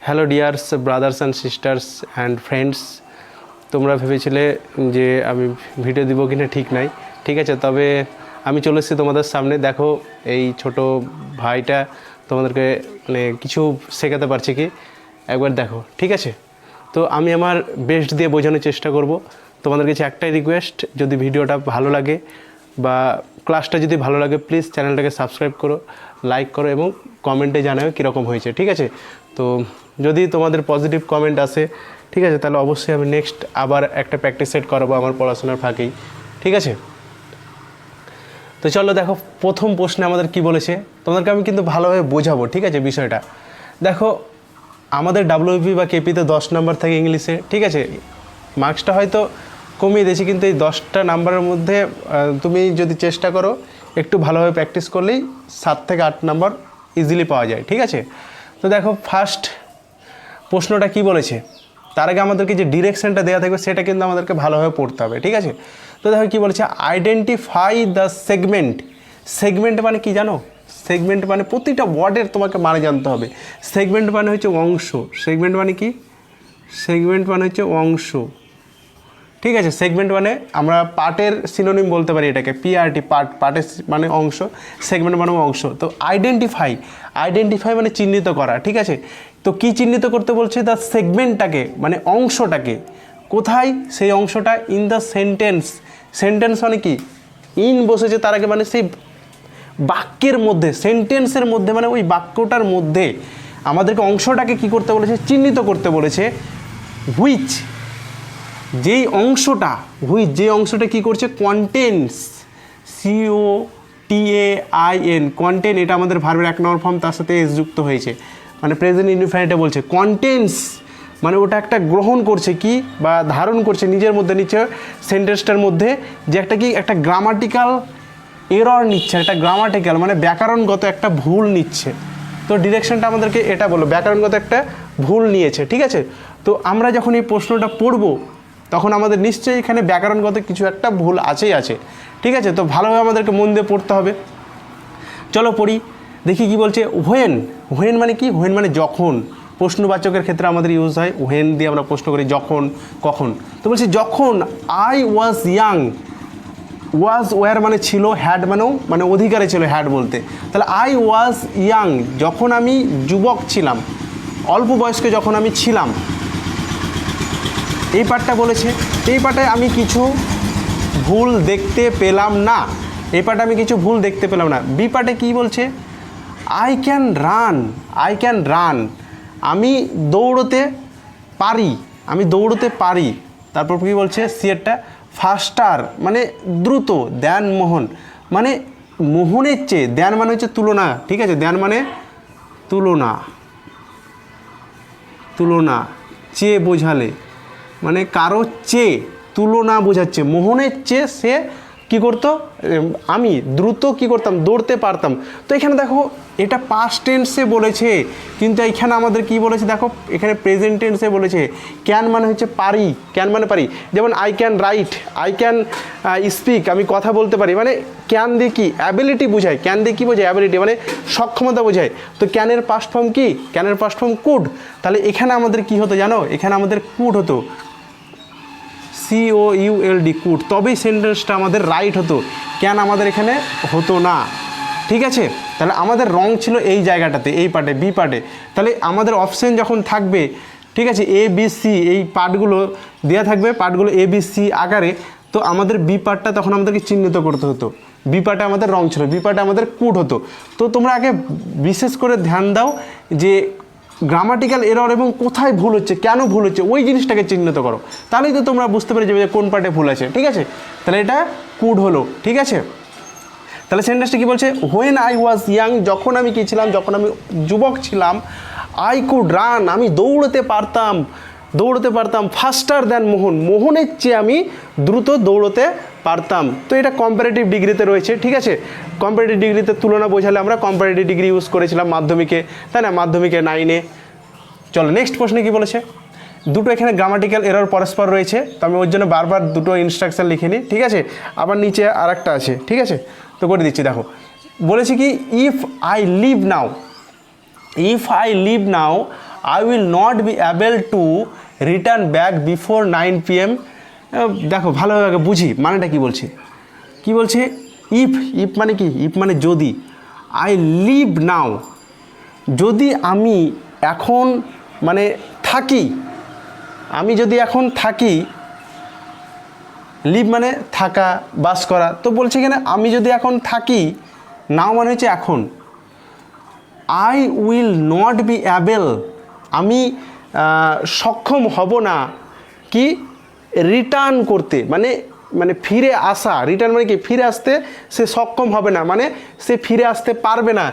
Hello dears brothers and sisters and friends, তোমরা ভেবেছিলে যে আমি ভিডিও দিব কিনা ঠিক নাই, ঠিক আছে। তবে আমি চলে এসেছি তোমাদের সামনে। দেখো এই ছোট ভাইটা তোমাদেরকে মানে কিছু শেখাতে পারছে কি একবার দেখো, ঠিক আছে। তো আমি আমার বেস্ট দিয়ে বোঝানোর চেষ্টা করব। তোমাদের কাছে একটাই রিকোয়েস্ট, যদি ভিডিওটা ভালো লাগে বা ক্লাসটা যদি ভালো লাগে প্লিজ চ্যানেলটাকে সাবস্ক্রাইব করো, লাইক করো এবং কমেন্টে জানাও কীরকম হয়েছে, ঠিক আছে। তো যদি তোমাদের পজিটিভ কমেন্ট আসে, ঠিক আছে, তাহলে অবশ্যই আমি নেক্সট আবার একটা প্র্যাকটিস সেট করাবো আমার পড়াশোনার ফাঁকেই, ঠিক আছে। তো চলো দেখো প্রথম প্রশ্নে আমাদের কি বলেছে, তোমাদেরকে আমি কিন্তু ভালোভাবে বোঝাবো, ঠিক আছে বিষয়টা। দেখো আমাদের ডাব্লিউপি বা কেপিতে 10 নাম্বার থাকে ইংলিশে, ঠিক আছে। মার্কসটা হয়তো কমিয়ে দিয়েছি, কিন্তু এই 10টা নাম্বারের মধ্যে তুমি যদি চেষ্টা করো একটু ভালোভাবে প্র্যাকটিস করলেই 7 থেকে 8 নাম্বার ইজিলি পাওয়া যায়, ঠিক আছে। তো দেখো ফার্স্ট প্রশ্নটা কি বলেছে, তার আগে আমাদেরকে যে ডিরেকশনটা দেওয়া থাকবে সেটা কিন্তু আমাদেরকে ভালোভাবে পড়তে হবে, ঠিক আছে। তো দেখো কী বলেছে, আইডেন্টিফাই দ্য সেগমেন্ট। সেগমেন্ট মানে কি জানো? সেগমেন্ট মানে প্রতিটা ওয়ার্ডের তোমাকে মানে জানতে হবে। সেগমেন্ট মানে হচ্ছে অংশ। সেগমেন্ট মানে কি? সেগমেন্ট মানে হচ্ছে অংশ, ঠিক আছে। সেগমেন্ট মানে আমরা পার্টের সিনোনিম বলতে পারি এটাকে, পিআরটি, পার্ট, পার্টের মানে অংশ, সেগমেন্ট মানে অংশ। তো আইডেন্টিফাই, আইডেন্টিফাই মানে চিহ্নিত করা, ঠিক আছে। তো কি চিহ্নিত করতে বলছে? দ্য সেগমেন্টটাকে মানে অংশটাকে। কোথায় সেই অংশটা? In the sentence. সেন্টেন্স মানে কি? ইন বসেছে তার আগে, মানে সেই বাক্যের মধ্যে, সেন্টেন্সের মধ্যে, মানে ওই বাক্যটার মধ্যে আমাদেরকে অংশটাকে কি করতে বলেছে? চিহ্নিত করতে বলেছে। হুইচ, যেই অংশটা, হুইচ যে অংশটা কি করছে? কন্টেন্স, CONTEN, কন্টেন, এটা আমাদের ভার্বের 1 নম্বর ফর্ম, তার সাথে এস যুক্ত হয়েছে, মানে প্রেজেন্ট ইনডিফিনিটে বলছে। কন্টেন্স মানে ওটা একটা গ্রহণ করছে কি বা ধারণ করছে নিজের মধ্যে, নিচ্ছে সেন্টেন্সটার মধ্যে যে একটা কি একটা গ্রামাটিক্যাল এরর নিচ্ছে, একটা গ্রামাটিক্যাল মানে ব্যাকরণগত একটা ভুল নিচ্ছে। তো ডিরেকশনটা আমাদেরকে এটা বলো, ব্যাকরণগত একটা ভুল নিয়েছে, ঠিক আছে। তো আমরা যখন এই প্রশ্নটা পড়ব তখন আমাদের নিশ্চয়ই এখানে ব্যাকরণগত কিছু একটা ভুল আছেই আছে, ঠিক আছে। তো ভালোভাবে আমাদেরকে মন দিয়ে পড়তে হবে। চলো পড়ি, দেখি কি বলছে। হোয়েন, হোয়েন মানে কি? হোয়েন মানে যখন। প্রশ্নবাচকের ক্ষেত্রে আমাদের ইউজ হয় হোয়েন দিয়ে, আমরা প্রশ্ন করি যখন, কখন। তো বলছি যখন I was young, was were মানে ছিল, হ্যাড মানেও মানে অধিকারে ছিল হ্যাড বলতে। তাহলে আই ওয়াজ ইয়াং, যখন আমি যুবক ছিলাম, অল্প বয়স্ক যখন আমি ছিলাম, এই পার্টটা বলেছে। এই পার্টে আমি কিছু ভুল দেখতে পেলাম না, এই পার্টে আমি কিছু ভুল দেখতে পেলাম না। বি পার্টে কী বলছে? I can run, I can run, আমি দৌড়তে পারি, আমি দৌড়তে পারি। তারপর কী বলছে? সিয়েরটা ফাস্টার মানে দ্রুত, দ্যান মোহন মানে মোহনের চেয়ে, দ্যান মানে হচ্ছে তুলনা, ঠিক আছে। দ্যান মানে তুলনা, তুলনা, চেয়ে বোঝালে মানে কারো চেয়ে, তুলনা বোঝাচ্ছে। মোহনের চেয়ে সে কী করতো? আমি দ্রুত কী করতাম? দৌড়তে পারতাম। তো এখানে দেখো এটা পাস্ট টেন্সে বলেছে, কিন্তু এখানে আমাদের কি বলেছে দেখো, এখানে প্রেজেন্ট টেন্সে বলেছে। ক্যান মানে হচ্ছে পারি, ক্যান মানে পারি। যেমন I can write, I can speak, আমি কথা বলতে পারি, মানে ক্যান দিয়ে কি? অ্যাবিলিটি বোঝায়। ক্যান দিয়ে কী বোঝায়? অ্যাবিলিটি মানে সক্ষমতা বোঝায়। তো ক্যানের পাস্ট ফর্ম কি? ক্যানের পাস্ট ফর্ম কুড। তাহলে এখানে আমাদের কি হতো জানো? এখানে আমাদের কুড হতো, COULD, কুড। তবেই সেন্টেন্সটা আমাদের রাইট হতো, ক্যান আমাদের এখানে হতো না, ঠিক আছে। তাহলে আমাদের রং ছিল এই জায়গাটাতে, এই পার্টে, বি পার্টে। তাহলে আমাদের অপশান যখন থাকবে, ঠিক আছে, ABC, এই পার্টগুলো দেওয়া থাকবে, পার্টগুলো ABC আকারে, তো আমাদের বি পার্টটা তখন আমাদেরকে চিহ্নিত করতে হতো। বি পার্টে আমাদের রং ছিল, বি পার্টে আমাদের কুড হতো। তো তোমরা আগে বিশেষ করে ধ্যান দাও যে গ্রামাটিক্যাল এরর এবং কোথায় ভুল হচ্ছে, কেন ভুল হচ্ছে, ওই জিনিসটাকে চিহ্নিত করো, তাহলেই তো তোমরা বুঝতে পেরে যাবে যে কোন পার্টে ভুল আছে, ঠিক আছে। তাহলে এটা কুড হলো, ঠিক আছে। তাহলে সেন্টেন্সটা কী বলছে? হোয়েন আই ওয়াজ ইয়াং, যখন আমি কী ছিলাম? যখন আমি যুবক ছিলাম। আই কুড রান, আমি দৌড়তে পারতাম, দৌড়তে পারতাম। ফাস্টার দ্যান মোহন, মোহনের চেয়ে আমি দ্রুত দৌড়তে পারতাম। তো এটা কম্পারেটিভ ডিগ্রিতে রয়েছে, ঠিক আছে। কম্পারেটিভ ডিগ্রিতে তুলনা বোঝালে আমরা কম্পারেটিভ ডিগ্রি ইউজ করেছিলাম মাধ্যমিকে, তাই না? মাধ্যমিকে 9-এ। চলো নেক্সট প্রশ্নে কী বলেছে? দুটো এখানে গ্রামাটিক্যাল এরর পরস্পর রয়েছে, তো আমি ওর জন্য বারবার দুটো ইনস্ট্রাকশান লিখে নিই, ঠিক আছে। আবার নিচে আর একটা আছে, ঠিক আছে, তো করে দিচ্ছি। দেখো বলেছি কি, if I leave now, if I leave now I will not be able to return back before 9 PM। দেখো ভালোভাবে বুঝি মানেটা কি বলছে। কি বলছে? ইফ মানে কি? ইফ মানে যদি। আই লিভ নাও, যদি আমি এখন মানে থাকি, আমি যদি এখন থাকি, লিভ মানে থাকা, বাস করা। তো বলছে এখানে আমি যদি এখন থাকি, নাও মানে হচ্ছে এখন। I will not be able, আমি সক্ষম হব না কি রিটার্ন করতে, মানে ফিরে আসা। রিটার্ন মানে কি? ফিরে আসতে সে সক্ষম হবে না, মানে সে ফিরে আসতে পারবে না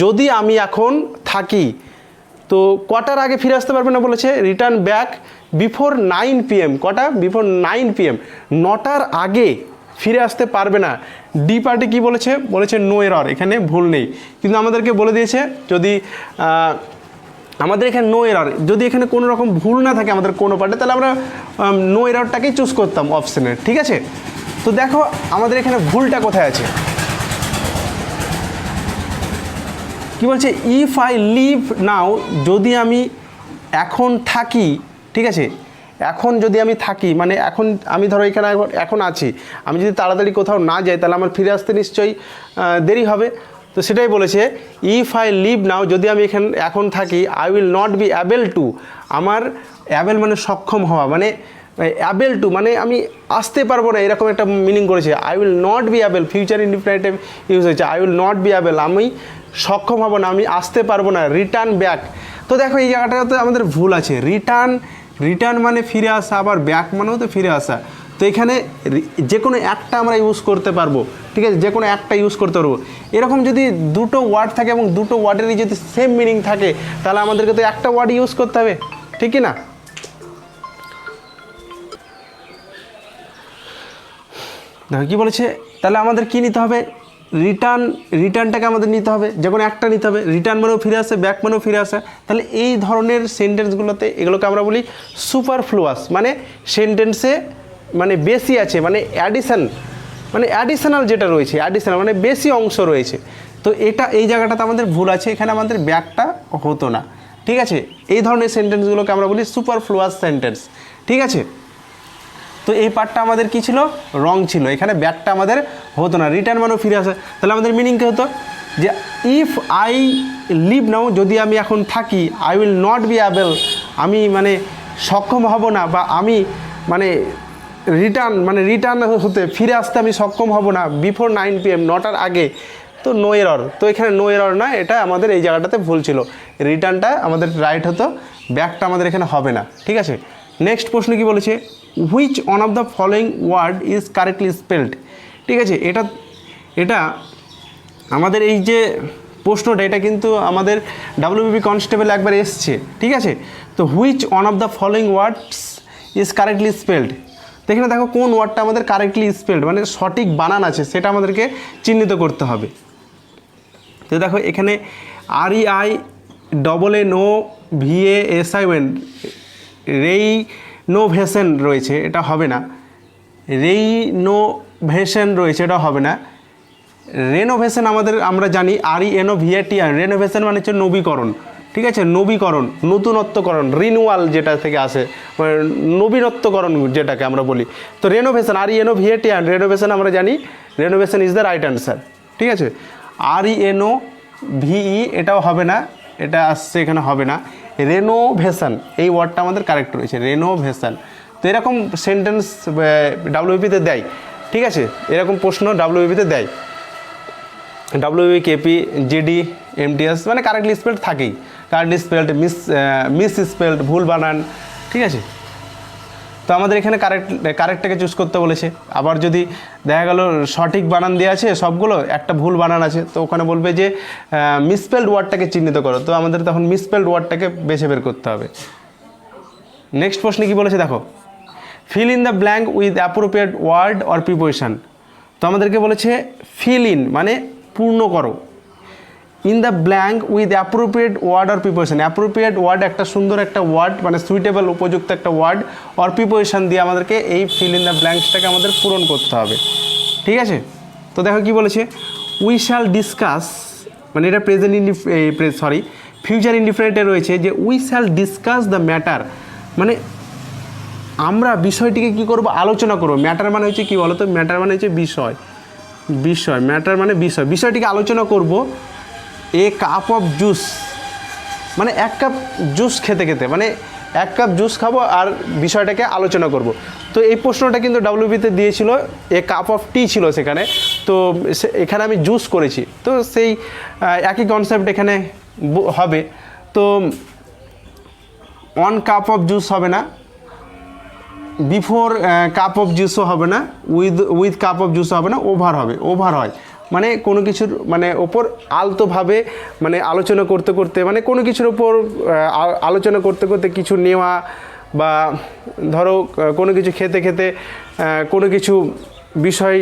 যদি আমি এখন থাকি। তো কটার আগে ফিরে আসতে পারবে না বলেছে? Return back before 9 PM। কটা? বিফোর 9 PM, 9টার আগে ফিরে আসতে পারবে না। ডি পার্টি কী বলেছে? বলেছে নো এরর, এখানে ভুল নেই। কিন্তু আমাদেরকে বলে দিয়েছে যদি আমাদের এখানে নো এরর, যদি এখানে কোনো রকম ভুল না থাকে আমাদের কোনো পার্টে, তাহলে আমরা নো এররটাকেই চুজ করতাম অপশানের। ঠিক আছে, তো দেখো আমাদের এখানে ভুলটা কোথায় আছে। কি বলছে? ইফ আই লিভ নাও, যদি আমি এখন থাকি। ঠিক আছে, এখন যদি আমি থাকি মানে এখন আমি ধরো এখানে এখন আছি, আমি যদি তাড়াতাড়ি কোথাও না যাই তাহলে আমার ফিরে আসতে নিশ্চয়ই দেরি হবে। তো সেটাই বলেছে ইফ আই লিভ নাও, যদি আমি এখন থাকি, I will not be able two, আমার অ্যাবল মানে সক্ষম হওয়া, মানে অ্যাবল টু মানে আমি আসতে পারবো না, এরকম একটা মিনিং করেছে। I will not be able, future indefinitive use হয়েছে। I will not be able, আমি সক্ষম হব না, আমি আসতে পারবো না। রিটার্ন ব্যাক, তো দেখো এই জায়গাটাতে আমাদের ভুল আছে। রিটার্ন মানে ফিরে আসা, আবার ব্যাক মানেও তো ফিরে আসা। তো এখানে যে কোনো একটা আমরা ইউজ করতে পারবো। ঠিক আছে, যে কোনো একটা ইউজ করতে পারবো। এরকম যদি দুটো ওয়ার্ড থাকে এবং দুটো ওয়ার্ডেরই যদি সেম মিনিং থাকে, তাহলে আমাদেরকে তো একটা ওয়ার্ড ইউজ করতে হবে, ঠিক কি না? দেখো কী বলেছে, তাহলে আমাদের কী নিতে হবে? রিটার্নটাকে আমাদের নিতে হবে, যে কোনো একটা নিতে হবে। রিটার্ন মানেও ফিরে আসে, ব্যাক মানেও ফিরে আসে। তাহলে এই ধরনের সেন্টেন্সগুলোতে এগুলোকে আমরা বলি সুপারফ্লুয়াস, মানে সেন্টেন্সে মানে বেশি আছে, মানে অ্যাডিশনাল যেটা রয়েছে, অ্যাডিশনাল মানে বেশি অংশ রয়েছে। তো এই জায়গাটাতে আমাদের ভুল আছে, এখানে আমাদের ব্যাকটা হতো না। ঠিক আছে, এই ধরনের সেন্টেন্সগুলোকে আমরা বলি সুপারফ্লুয়াস সেন্টেন্স। ঠিক আছে, তো এই পার্টটা আমাদের কী ছিল? রং ছিল, এখানে ব্যাকটা আমাদের হতো না। রিটার্ন মানেও ফিরে আসে, তাহলে আমাদের মিনিং কী হতো? যে ইফ আই লিভ নাও, যদি আমি এখন থাকি, I will not be able, আমি মানে সক্ষম হব না, বা আমি মানে রিটার্ন হতে ফিরে আসতে আমি সক্ষম হব না বিফোর 9 PM, 9টার আগে। তো নো এরর, তো এখানে নো এরর না, এটা আমাদের এই জায়গাটাতে ভুল ছিল। রিটার্নটা আমাদের রাইট হতো, ব্যাকটা আমাদের এখানে হবে না। ঠিক আছে, নেক্সট প্রশ্ন কি বলেছে? Which one of the following word is correctly spelled. ঠিক আছে, এটা আমাদের এই যে প্রশ্নটা, এটা কিন্তু আমাদের WBP কনস্টেবল একবার এসছে। ঠিক আছে, তো which one of the following words is correctly spelled. তো এখানে দেখো কোন ওয়ার্ডটা আমাদের কারেক্টলি স্পেলড, মানে সঠিক বানান আছে, সেটা আমাদেরকে চিহ্নিত করতে হবে। তো দেখো এখানে REINOVASION রেইনোভেশন রয়েছে, এটা হবে না। রেইনোভেশন রয়েছে, এটা হবে না। রেনোভেশন আমরা জানি RENOVATION, রেনোভেশন মানে হচ্ছে নবীকরণ। ঠিক আছে, নবীকরণ, নতুনত্বকরণ, রিনুয়াল যেটা থেকে আসে, নবীনত্বকরণ যেটাকে আমরা বলি। তো রেনোভেশন, RENOVATION, রেনোভেশন আমরা জানি, renovation is the right answer. ঠিক আছে, RENOVE এটাও হবে না, এটা আসছে এখানে হবে না। রেনোভেশন এই ওয়ার্ডটা আমাদের কারেক্ট রয়েছে, রেনোভেশন। তো এরকম সেন্টেন্স WBP-তে দেয়। ঠিক আছে, এরকম প্রশ্ন WBP-তে দেয়। WBP, KP, GD, MTS মানে কারেক্টলি স্পেলড থাকেই, কারেক্টলি স্পেলড, মিস স্পেলড, ভুল বানান। ঠিক আছে, তো আমাদের এখানে কারেক্টটাকে চুজ করতে বলেছে। আবার যদি দেখা গেল সঠিক বানান দেওয়া আছে সবগুলো, একটা ভুল বানান আছে, তো ওখানে বলবে যে মিসস্পেলড ওয়ার্ডটাকে চিহ্নিত করো। তো আমাদের তখন মিসস্পেলড ওয়ার্ডটাকে বেছে বের করতে হবে। নেক্সট প্রশ্নে কি বলেছে দেখো, fill in the blank with appropriate word or preposition. তো আমাদেরকে বলেছে ফিল ইন মানে পূর্ণ করো, in the blank with appropriate word or preposition. Appropriate word একটা সুন্দর একটা ওয়ার্ড, মানে সুইটেবল, উপযুক্ত একটা ওয়ার্ড, অর প্রিপোজিশন দিয়ে আমাদেরকে এই ফিল ইন দ্য ব্ল্যাঙ্কসটাকে আমাদের পূরণ করতে হবে। ঠিক আছে, তো দেখো কি বলেছে, উই শ্যাল ডিসকাস, মানে এটা প্রেজেন্ট ফিউচার ইনডিফিনিটে রয়েছে যে we shall discuss the matter, মানে আমরা বিষয়টিকে কি করব, আলোচনা করব। ম্যাটার মানে হচ্ছে কি বলো তো, ম্যাটার মানে হচ্ছে বিষয়, বিষয়, ম্যাটার মানে বিষয়, বিষয়টিকে আলোচনা করব। এ কাপ অফ জুস, মানে এক কাপ জুস খেতে খেতে, মানে এক কাপ জুস খাবো আর বিষয়টাকে আলোচনা করব। তো এই প্রশ্নটা কিন্তু ডাব্লিউবিতে দিয়েছিল, এ কাপ অফ টি ছিল সেখানে, তো এখানে আমি জুস করেছি, তো সেই একই কনসেপ্ট এখানে হবে। তো অন কাপ অফ জুস হবে না, বিফোর কাপ অফ জুসও হবে না, উইথ কাপ অফ জুসও হবে না, ওভার হবে, ওভার হয় মানে কোনো কিছুর মানে ওপর আলতোভাবে মানে আলোচনা করতে করতে, মানে কোনো কিছুর ওপর আলোচনা করতে করতে কিছু নেওয়া, বা ধরো কোনো কিছু খেতে খেতে কোনো কিছু বিষয়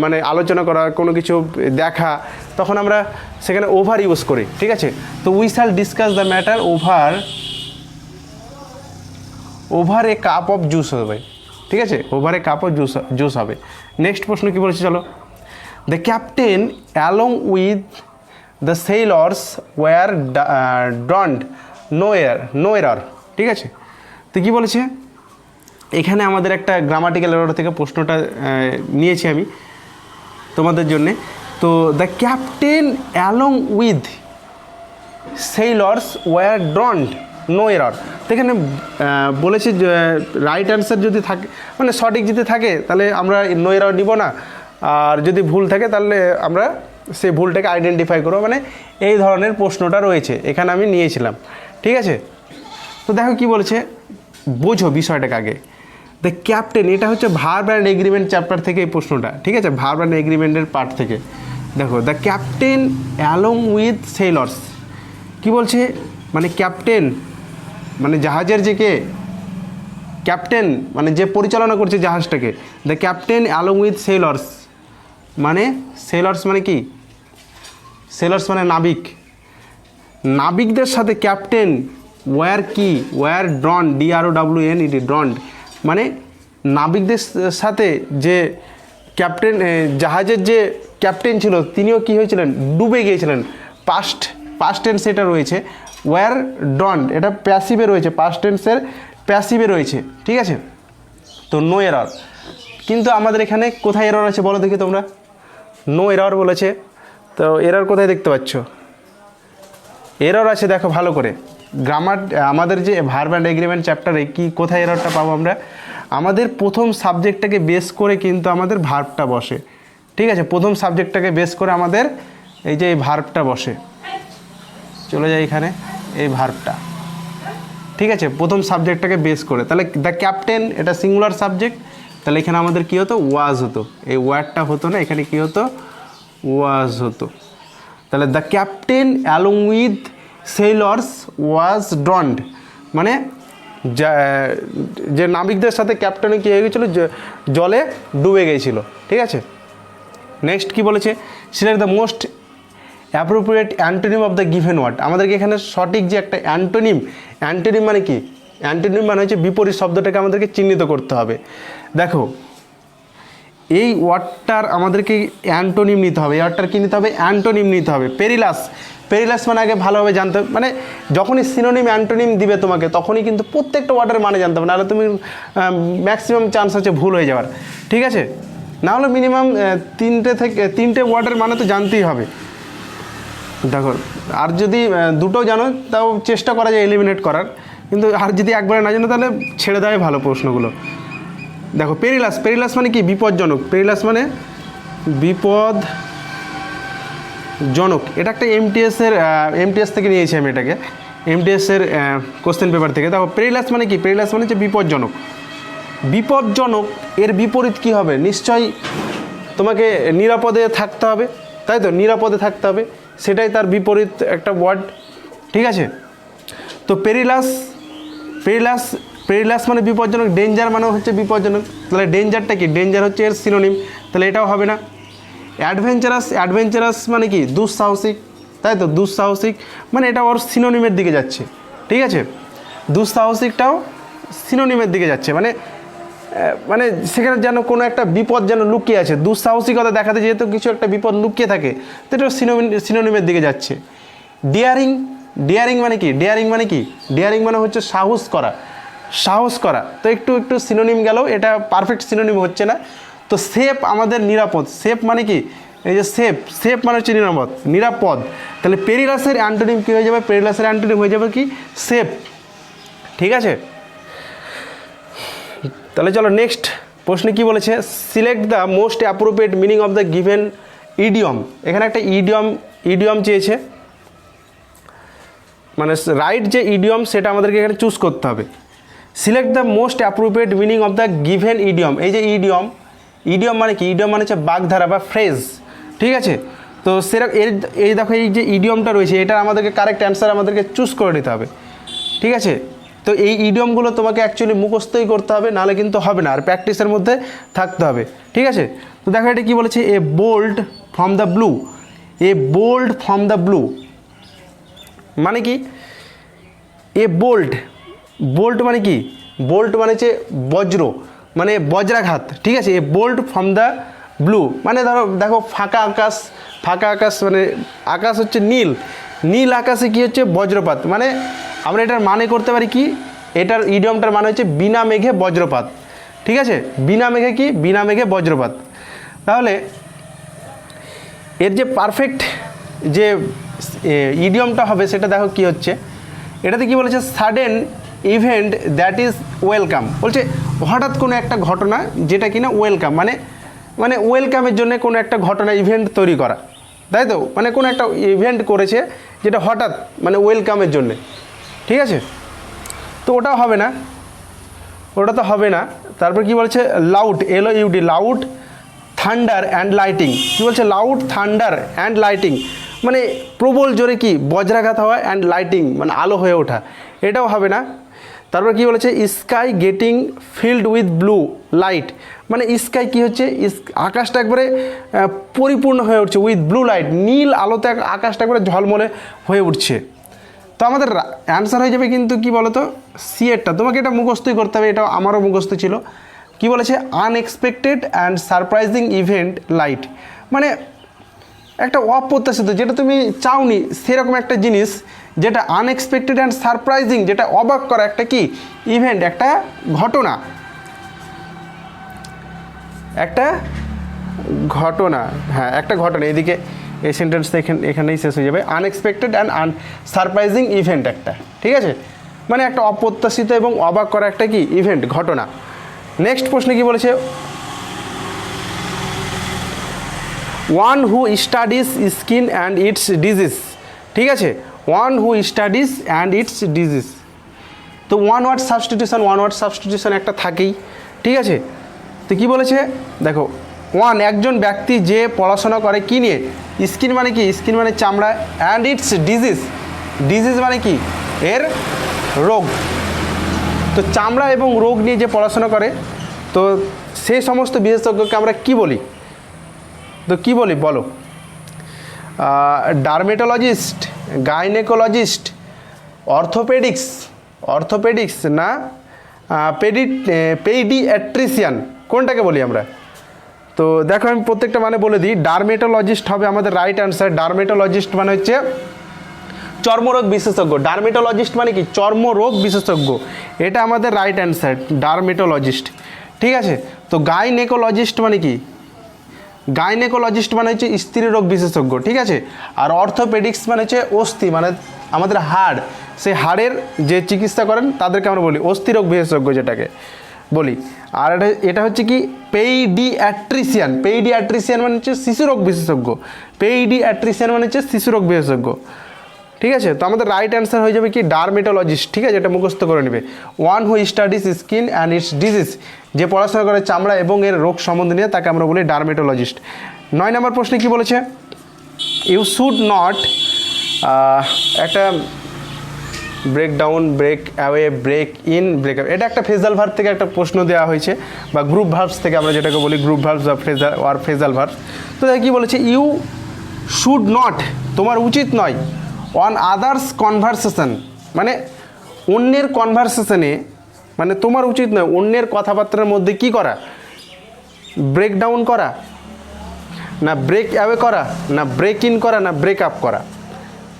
মানে আলোচনা করা, কোনো কিছু দেখা, তখন আমরা সেখানে ওভার ইউজ করি, ঠিক আছে। তো we shall discuss the matter over a cup of juice হবে, ঠিক আছে, over a cup of juice হবে। নেক্সট প্রশ্ন কী বলেছে চলো, the captain along with the sailors were drowned no error, ঠিক আছে। তো কী বলেছে এখানে, আমাদের একটা গ্রামাটিক্যাল এরর থেকে প্রশ্নটা নিয়েছি আমি তোমাদের জন্যে। তো the captain along with sailors were drowned no error, তো এখানে বলেছে রাইট অ্যান্সার যদি থাকে, মানে সঠিক যদি থাকে তাহলে আমরা নো এরর নিব না, আর যদি ভুল থাকে তাহলে আমরা সেই ভুলটাকে আইডেন্টিফাই করবো, মানে এই ধরনের প্রশ্নটা রয়েছে এখানে আমি নিয়েছিলাম, ঠিক আছে। তো দেখো কি বলেছে, বোঝো বিষয়টাকে আগে। দ্য ক্যাপ্টেন, এটা হচ্ছে ভার্ব অ্যান্ড এগ্রিমেন্ট চ্যাপ্টার থেকে এই প্রশ্নটা, ঠিক আছে, ভার্ব অ্যান্ড এগ্রিমেন্টের পার্ট থেকে। দেখো দ্য ক্যাপ্টেন অ্যালং উইথ সেইলর্স, কী বলছে, মানে ক্যাপ্টেন মানে জাহাজের যে কে ক্যাপ্টেন, মানে যে পরিচালনা করছে জাহাজটাকে, দ্য ক্যাপ্টেন অ্যালং উইথ সেইলর্স, মানে সেলর্স মানে কি, সেলর্স মানে নাবিক, নাবিকদের সাথে ক্যাপ্টেন ওয়ার কি, ওয়ার ড্রন, DROWN ড্রন্ড, মানে নাবিকদের সাথে যে ক্যাপ্টেন জাহাজের যে ক্যাপ্টেন ছিল তিনিও কি হয়েছিলেন, ডুবে গিয়েছিলেন। পাস্ট টেন্স এটা রয়েছে, ওয়ার ড্রন্ড এটা প্যাসিভে রয়েছে, পাস্ট টেন্সের প্যাসিভে রয়েছে, ঠিক আছে। তো নো এরর, কিন্তু আমাদের এখানে কোথায় এরর আছে বলো দেখি তোমরা, নো এরর বলেছে, তো এরর কোথায় দেখতে পাচ্ছ, এরর আছে দেখো ভালো করে, গ্রামার আমাদের যে ভার্ব অ্যান্ড এগ্রিমেন্ট চ্যাপ্টারে কি কোথায় এররটা পাবো আমরা, আমাদের প্রথম সাবজেক্টটাকে বেস করে কিন্তু আমাদের ভার্বটা বসে, ঠিক আছে, প্রথম সাবজেক্টটাকে বেস করে আমাদের এই যে এই ভার্বটা বসে, চলে যায় এখানে এই ভার্বটা, ঠিক আছে, প্রথম সাবজেক্টটাকে বেস করে। তাহলে দ্য ক্যাপ্টেন এটা সিঙ্গুলার সাবজেক্ট, তাহলে এখানে আমাদের কী হতো, ওয়াজ হতো, এই ওয়ার্ডটা হতো না, এখানে কী হতো, ওয়াজ হতো। তাহলে দ্য ক্যাপ্টেন অ্যালং উইথ সেইলর্স ওয়াজ ড্রন্ড, মানে যে নাবিকদের সাথে ক্যাপ্টেনে কী হয়ে গেছিলো, জলে ডুবে গিয়েছিল, ঠিক আছে। নেক্সট কি বলেছে, select the most appropriate antonym of the given word, আমাদেরকে এখানে সঠিক যে একটা অ্যান্টোনিম মানে কি, অ্যান্টোনিম মানে হচ্ছে বিপরীত শব্দটাকে আমাদেরকে চিহ্নিত করতে হবে। দেখো এই ওয়ার্ডটার আমাদেরকে অ্যান্টোনিম নিতে হবে, এই ওয়ার্ডটার কী নিতে হবে, অ্যান্টোনিম নিতে হবে। পেরিলাস মানে আগে ভালোভাবে জানতে হবে, মানে যখনই সিনোনিম অ্যান্টোনিম দিবে তোমাকে তখনই কিন্তু প্রত্যেকটা ওয়ার্ডের মানে জানতে হবে, নাহলে তুমি ম্যাক্সিমাম চান্স আছে ভুল হয়ে যাওয়ার, ঠিক আছে। নাহলে মিনিমাম তিনটে ওয়ার্ডের মানে তো জানতেই হবে। দেখো আর যদি দুটো জানো তাও চেষ্টা করা যায় এলিমিনেট করার, কিন্তু আর যদি একবারে না জানো তাহলে ছেড়ে দেওয়াই ভালো প্রশ্নগুলো। দেখো পেরিলাস মানে কি, বিপজ্জনক, পেরিলাস মানে বিপদজনক, এটা একটা এমটিএস থেকে নিয়েছি আমি এটাকে, এমটিএসের কোশ্চেন পেপার থেকে। দেখো পেরিলাস মানে কি, পেরিলাস মানে হচ্ছে বিপজ্জনক, এর বিপরীত কি হবে, নিশ্চয়ই তোমাকে নিরাপদে থাকতে হবে, তাই তো, নিরাপদে থাকতে হবে, সেটাই তার বিপরীত একটা ওয়ার্ড, ঠিক আছে। তো পেরিলাস মানে বিপজ্জনক, ডেঞ্জার মানে হচ্ছে বিপজ্জনক, তাহলে ডেঞ্জারটা কি, ডেঞ্জার হচ্ছে এর সিনোনিম, তাহলে এটাও হবে না। অ্যাডভেঞ্চারাস মানে কি, দুঃসাহসিক, তাই তো, দুঃসাহসিক মানে এটা ওর সিনোনিমের দিকে যাচ্ছে, ঠিক আছে, দুঃসাহসিকটাও সিনোনিমের দিকে যাচ্ছে, মানে সেখানে যেন কোনো একটা বিপদ যেন লুকিয়ে আছে, দুঃসাহসিকতা দেখাতে যেহেতু কিছু একটা বিপদ লুকিয়ে থাকে, তো এটা সিনোনিমের দিকে যাচ্ছে। ডিয়ারিং মানে কি? ডিয়ারিং মানে কি? ডিয়ারিং মানে হচ্ছে সাহস করা, সাহস করা। তো একটু একটু সিনোনিম গেল, এটা পারফেক্ট সিনোনিম হচ্ছে না। তো সেফ আমাদের নিরাপদ, সেফ মানে কি? এই যে সেফ, সেফ মানে হচ্ছে নিরাপদ, নিরাপদ। তাহলে পেরিলাসের অ্যান্টোনিম কী হয়ে যাবে? পেরিলাসের অ্যান্টোনিম হয়ে যাবে কি? সেফ। ঠিক আছে, তাহলে চলো নেক্সট প্রশ্নে কি বলেছে, select the most appropriate meaning of the given idiom. এখানে একটা ইডিয়ম চেয়েছে, মানে রাইট যে ইডিয়ম সেটা আমাদেরকে এখানে চুজ করতে হবে। Select the most appropriate meaning of the given idiom. এই যে ইডিয়ম, ইডিয়ম মানে কি? ইডিয়ম মানে হচ্ছে বাগধারা বা ফ্রেজ। ঠিক আছে, তো সেরকম এই দেখো এই যে ইডিয়মটা রয়েছে, এটা আমাদেরকে কারেক্ট অ্যান্সার আমাদেরকে চুজ করে নিতে হবে। ঠিক আছে, তো এই ইডিয়মগুলো তোমাকে অ্যাকচুয়ালি মুখস্থই করতে হবে, নাহলে কিন্তু হবে না, আর প্র্যাকটিসের মধ্যে থাকতে হবে। ঠিক আছে, তো দেখো এটা কী বলেছে, a bolt from the blue. A bolt from the blue মানে কি? এ বোল্ট, বোল্ট মানে কি? বোল্ট মানে হচ্ছে বজ্র, মানে বজ্রাঘাত। ঠিক আছে, a bolt from the blue মানে ধরো দেখো ফাঁকা আকাশ, ফাঁকা আকাশ মানে আকাশ হচ্ছে নীল, নীল আকাশে কি হচ্ছে? বজ্রপাত। মানে আমরা এটার মানে করতে পারি কি, এটার ইডিয়মটার মানে হচ্ছে বিনা মেঘে বজ্রপাত। ঠিক আছে, বিনা মেঘে কি? বিনা মেঘে বজ্রপাত। তাহলে এর যে পারফেক্ট যে ইডিয়মটা হবে সেটা দেখো কি হচ্ছে, এটাতে কি বলেছে, sudden event that is welcome. বলছে হঠাৎ কোনো একটা ঘটনা যেটা কিনা ওয়েলকাম, মানে মানে ওয়েলকামের জন্য কোনো একটা ঘটনা ইভেন্ট তৈরি করা, তাই তো? মানে কোনো একটা ইভেন্ট করেছে যেটা হঠাৎ, মানে ওয়েলকামের জন্যে। ঠিক আছে, তো ওটাও হবে না, ওটা তো হবে না। তারপর কি বলছে, loud, LOUD, loud thunder and lighting. কী বলছে? লাউড থান্ডার অ্যান্ড লাইটিং মানে প্রবল জোরে কি? বজ্রাঘাত হওয়া, অ্যান্ড লাইটিং মানে আলো হয়ে ওঠা, এটাও হবে না। তারপর কি বলেছে, sky getting filled with blue light মানে স্কাই কি হচ্ছে? আকাশটা একবারে পরিপূর্ণ হয়ে উঠছে, উইথ ব্লু লাইট, নীল আলোতে আকাশটা একবারে ঝলমলে হয়ে উঠছে। তো আমাদের অ্যান্সার হয়ে যাবে কিন্তু কি বলো তো, সি এরটা। তোমাকে এটা মুখস্থই করতে হবে, এটা আমারও মুখস্থ ছিল। কি বলেছে? Unexpected and surprising event light মানে একটা অপ্রত্যাশিত, যেটা তুমি চাওনি সেরকম একটা জিনিস, যেটা আনএক্সপেক্টেড অ্যান্ড সারপ্রাইজিং, যেটা অবাক করা একটা কি ইভেন্ট, একটা ঘটনা, একটা ঘটনা। হ্যাঁ, একটা ঘটনা। এদিকে এই সেন্টেন্সটা এখানেই শেষ হয়ে যাবে। আনএক্সপেক্টেড অ্যান্ড সারপ্রাইজিং ইভেন্ট একটা, ঠিক আছে, মানে একটা অপ্রত্যাশিত এবং অবাক করা একটা কি ইভেন্ট, ঘটনা। নেক্সট প্রশ্নে কি বলেছে, one who studies skin and it's disease. ঠিক আছে, one who studies and it's disease. তো ওয়ান ওয়ার্ড সাবস্টিটিউশন একটা থাকেই। ঠিক আছে, তো কী বলেছে দেখো, ওয়ান একজন ব্যক্তি যে পড়াশোনা করে কি নিয়ে, স্কিন মানে কি? স্কিন মানে চামড়া, অ্যান্ড ইটস ডিজিজ, ডিজিজ মানে কি? এর রোগ। তো চামড়া এবং রোগ নিয়ে যে পড়াশোনা করে, তো সেই সমস্ত বিশেষজ্ঞকে আমরা কি বলি? তো কি বলি বলো? ডার্মেটোলজিস্ট, গাইনেকোলজিস্ট, অর্থোপেডিক্স না পেডিয়াট্রিশিয়ান, কোনটাকে বলি আমরা? তো দেখো আমি প্রত্যেকটা মানে বলে দিই। ডার্মেটোলজিস্ট হবে আমাদের রাইট অ্যান্সার। ডার্মেটোলজিস্ট মানে হচ্ছে চর্মরোগ বিশেষজ্ঞ। ডার্মেটোলজিস্ট মানে কি? চর্মরোগ বিশেষজ্ঞ, এটা আমাদের রাইট অ্যান্সার, ডার্মেটোলজিস্ট। ঠিক আছে, তো গাইনেকোলজিস্ট মানে কি? গাইনেকোলজিস্ট মানে হচ্ছে স্ত্রী রোগ বিশেষজ্ঞ। ঠিক আছে, আর অর্থোপেডিক্স মানে হচ্ছে অস্থি, মানে আমাদের হাড়, সেই হাড়ের যে চিকিৎসা করেন তাদেরকে আমরা বলি অস্থি রোগ বিশেষজ্ঞ, যেটাকে বলি। আর এটা হচ্ছে কি পেইডিয়াট্রিশিয়ান। পেইডিয়াট্রিশিয়ান মানে হচ্ছে শিশুরোগ বিশেষজ্ঞ। পেইডিয়াট্রিশিয়ান মানে হচ্ছে শিশুরোগ বিশেষজ্ঞ। ঠিক আছে, তো আমাদের রাইট অ্যান্সার হয়ে যাবে কি ডার্মেটোলজিস্ট। ঠিক আছে, এটা মুখস্থ করে নেবে। One who studies skin and it's disease, যে পড়াশোনা করে চামড়া এবং এর রোগ সম্বন্ধে নিয়ে, তাকে আমরা বলি ডার্মেটোলজিস্ট। 9 নম্বর প্রশ্নে কি বলেছে, ইউ শুড নট, একটা break down, break away, break in, break up, এটা একটা ফ্রেজাল ভার্ব থেকে একটা প্রশ্ন দেওয়া হয়েছে, বা গ্রুপ ভার্বস থেকে আমরা যেটাকে বলি গ্রুপ ভার্বস বা ফ্রেজাল ভার্বস। তো দেখো কী বলেছে, ইউ শুড নট, তোমার উচিত নয়, অন আদার্স কনভারসেশন মানে অন্যের কনভারসেশনে, মানে তোমার উচিত নয় অন্যের কথাবার্তার মধ্যে কি করা, ব্রেক ডাউন করা, না ব্রেক অ্যাওয়ে করা, না ব্রেক ইন করা, না ব্রেক আপ করা।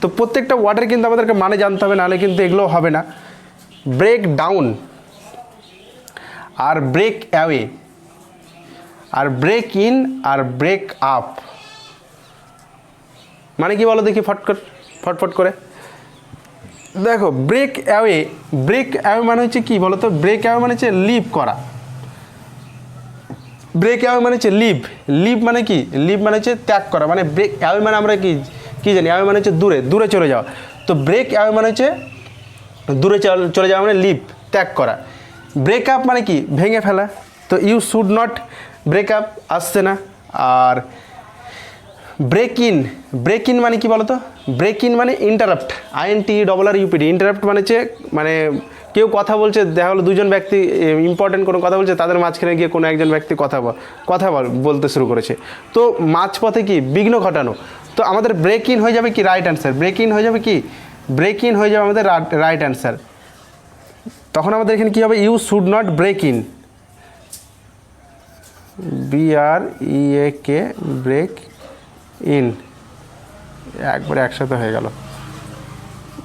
তো প্রত্যেকটা ওয়ার্ডের কিন্তু আমাদেরকে মানে জানতে হবে, নাহলে কিন্তু এগুলো হবে না। ব্রেক ডাউন আর ব্রেক অ্যাওয়ে আর ব্রেক ইন আর ব্রেক আপ মানে কি বলো দেখি ফটফট করে। দেখো ব্রেক অ্যাওয়ে মানে হচ্ছে কি বলো তো? ব্রেক অ্যাওয়ে মানে হচ্ছে লিভ করা। ব্রেক অ্যাওয়ে মানে হচ্ছে লিভ মানে কি? লিভ মানে হচ্ছে ত্যাগ করা। মানে ব্রেক অ্যাওয়ে মানে আমরা কি জানি? অ্যাওয়ে মানে হচ্ছে দূরে চলে যাওয়া। তো ব্রেক অ্যাওয়ে মানে হচ্ছে দূরে চলে যাওয়া, মানে লিভ, ত্যাগ করা। ব্রেক আপ মানে কি? ভেঙে ফেলা। তো you should not break up আসছে না। আর ব্রেক ইন মানে কি বলো তো? ব্রেক ইন মানে ইন্টারাপ্ট, INTERRUPT। ইন্টারাপ্ট মানে হচ্ছে মানে কেউ কথা বলছে, দেখা হলো দুজন ব্যক্তি ইম্পর্টেন্ট কোনো কথা বলছে, তাদের মাঝখানে গিয়ে কোনো একজন ব্যক্তি কথা বলতে শুরু করেছে, তো মাঝপথে কি বিঘ্ন ঘটানো। তো আমাদের ব্রেক ইন হয়ে যাবে কি? Right answer. ব্রেক ইন হয়ে যাবে কি? ব্রেক ইন হয়ে যাবে আমাদের রাইট অ্যান্সার। তখন আমাদের এখানে কী হবে? You should not break in, BREAK, break in, একবারে একসাথে হয়ে গেল।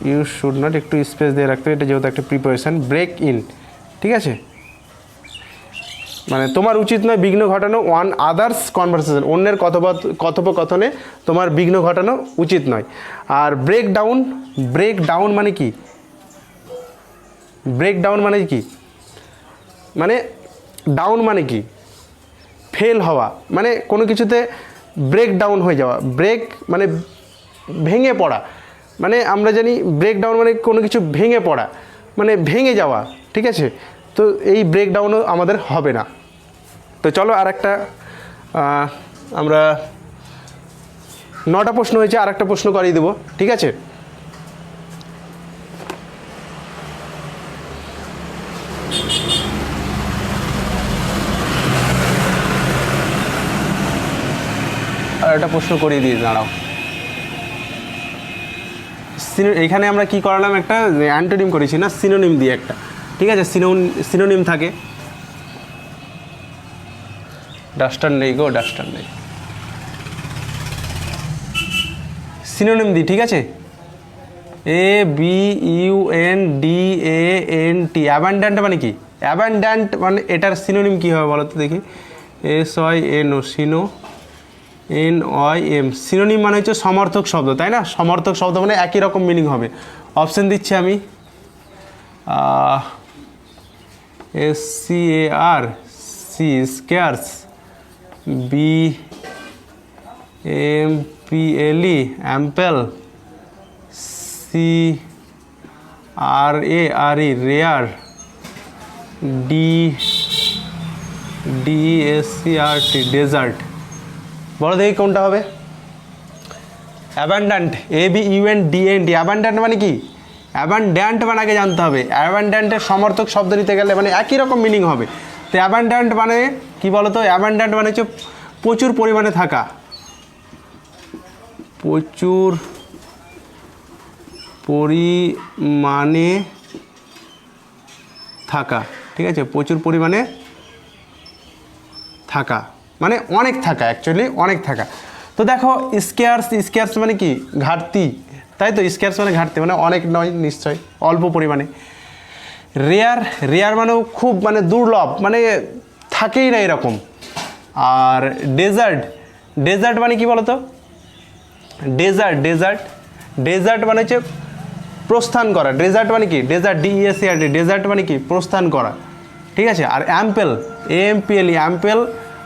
ইউ শুড নট, একটু স্পেস দিয়ে রাখতে হবে, এটা যেহেতু একটা প্রিপারেশান। ব্রেক ইন, ঠিক আছে? মানে তোমার উচিত নয় বিঘ্ন ঘটানো ওয়ান আদার্স কনভারসেশন, অন্যের কথোপকথনে তোমার বিঘ্ন ঘটানো উচিত নয়। আর ব্রেক ডাউন মানে কি? ব্রেক ডাউন মানে কি? মানে ডাউন মানে কি? ফেল হওয়া, মানে কোনো কিছুতে ব্রেক ডাউন হয়ে যাওয়া। ব্রেক মানে ভেঙে পড়া, মানে আমরা জানি ব্রেক ডাউন মানে কোনো কিছু ভেঙে পড়া, মানে ভেঙে যাওয়া, ঠিক আছে? তো এই ব্রেক ডাউনও আমাদের হবে না। তো চলো আর একটা, আমরা 9টা প্রশ্ন হয়েছে, আর একটা প্রশ্ন করিয়ে দেবো, ঠিক আছে? আর একটা প্রশ্ন করিয়ে দিয়ে দাঁড়াও। এখানে আমরা কি করালাম? একটা অ্যান্টোনিম করেছি না, সিনোনিম দিয়ে একটা, ঠিক আছে? সিনোনিম থাকে। ডাস্টার নেই গো, ডাস্টার নেই। সিনোনিম দিই, ঠিক আছে? ABUNDANT। অ্যাবান্ড্যান্ট মানে কি? অ্যাবান্ড্যান্ট মানে এটার সিনোনিম কী হবে বলো তো দেখি? SYNO, NOIM। সিনোনিম মানে হচ্ছে সমর্থক শব্দ, তাই না? সমর্থক শব্দ মানে একই রকম মিনিং হবে। অপশান দিচ্ছি আমি, SCARC, scarce, BAMPLE, ample, CRARE, rare, DESCRT, desert. বলো দেখি কোনটা হবে? অ্যাবান্ড্যান্ট, ABUNDANT। অ্যাবান্ড্যান্ট মানে কি? অ্যাবান্ড্যান্ট মানে আগে জানতে হবে। অ্যাবান্ড্যান্টের সমর্থক শব্দ নিতে গেলে মানে একই রকম মিনিং হবে। তো অ্যাবান্ড্যান্ট মানে কি বলো তো? অ্যাবান্ড্যান্ট মানে হচ্ছে প্রচুর পরিমাণে থাকা, প্রচুর পরিমাণে থাকা, ঠিক আছে? প্রচুর পরিমাণে থাকা মানে অনেক থাকা, অ্যাকচুয়ালি অনেক থাকা। তো দেখো স্কেয়ার্স মানে কি? ঘাটতি, তাই তো? স্কেয়ার্স মানে ঘাটতি, মানে অনেক নয় নিশ্চয়, অল্প পরিমাণে। রেয়ার মানেও খুব, মানে দুর্লভ, মানে থাকেই না এরকম। আর ডেজার্ট মানে কি বলো তো? ডেজার্ট মানে হচ্ছে প্রস্থান করা। ডেজার্ট মানে কি? DESERT, ডেজার্ট মানে কি? প্রস্থান করা, ঠিক আছে? আর AMPLE, অ্যাম্পেল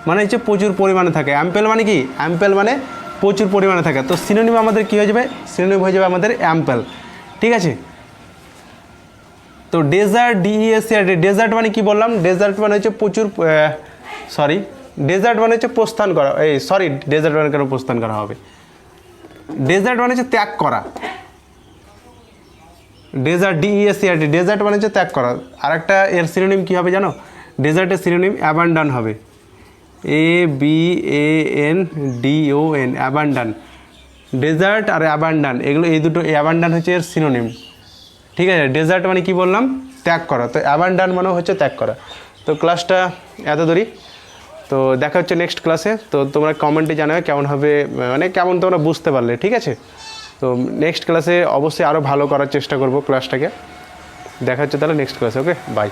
মানে হচ্ছে প্রচুর পরিমাণে থাকে। অ্যাম্পেল মানে কি? অ্যাম্পেল মানে প্রচুর পরিমাণে থাকে। তো সিনোনিম আমাদের কী হয়ে যাবে? সিনোনিম হয়ে যাবে আমাদের অ্যাম্পেল, ঠিক আছে? তো DESERT, ডেজার্ট মানে কি বললাম? ডেজার্ট মানে হচ্ছে ডেজার্ট মানে হচ্ছে প্রস্থান করা। ডেজার্ট মানে কেন প্রস্থান করা হবে? ডেজার্ট মানে হচ্ছে ত্যাগ করা। DESERT, ডেজার্ট মানে হচ্ছে ত্যাগ করা। আর একটা এর সিনোনিম কী হবে জানো? ডেজার্টের সিনোনিম অ্যাবান্ডন হবে, ABANDON, অ্যাবান্ডন। ডেজার্ট আর অ্যাবান্ডন, এই দুটো, অ্যাবান্ডন হচ্ছে এর সিনোনিম, ঠিক আছে? ডেজার্ট মানে কি বললাম? ত্যাগ করা। তো অ্যাবান্ডন মানে হচ্ছে ত্যাগ করা। তো ক্লাসটা এত দূরই। তো দেখা হচ্ছে নেক্সট ক্লাসে। তো তোমরা কমেন্টে জানাবে কেমন হবে, মানে কেমন তোমরা বুঝতে পারলে, ঠিক আছে? তো নেক্সট ক্লাসে অবশ্যই আরও ভালো করার চেষ্টা করব ক্লাসটাকে। দেখা হচ্ছে তাহলে নেক্সট ক্লাসে। ওকে, বাই।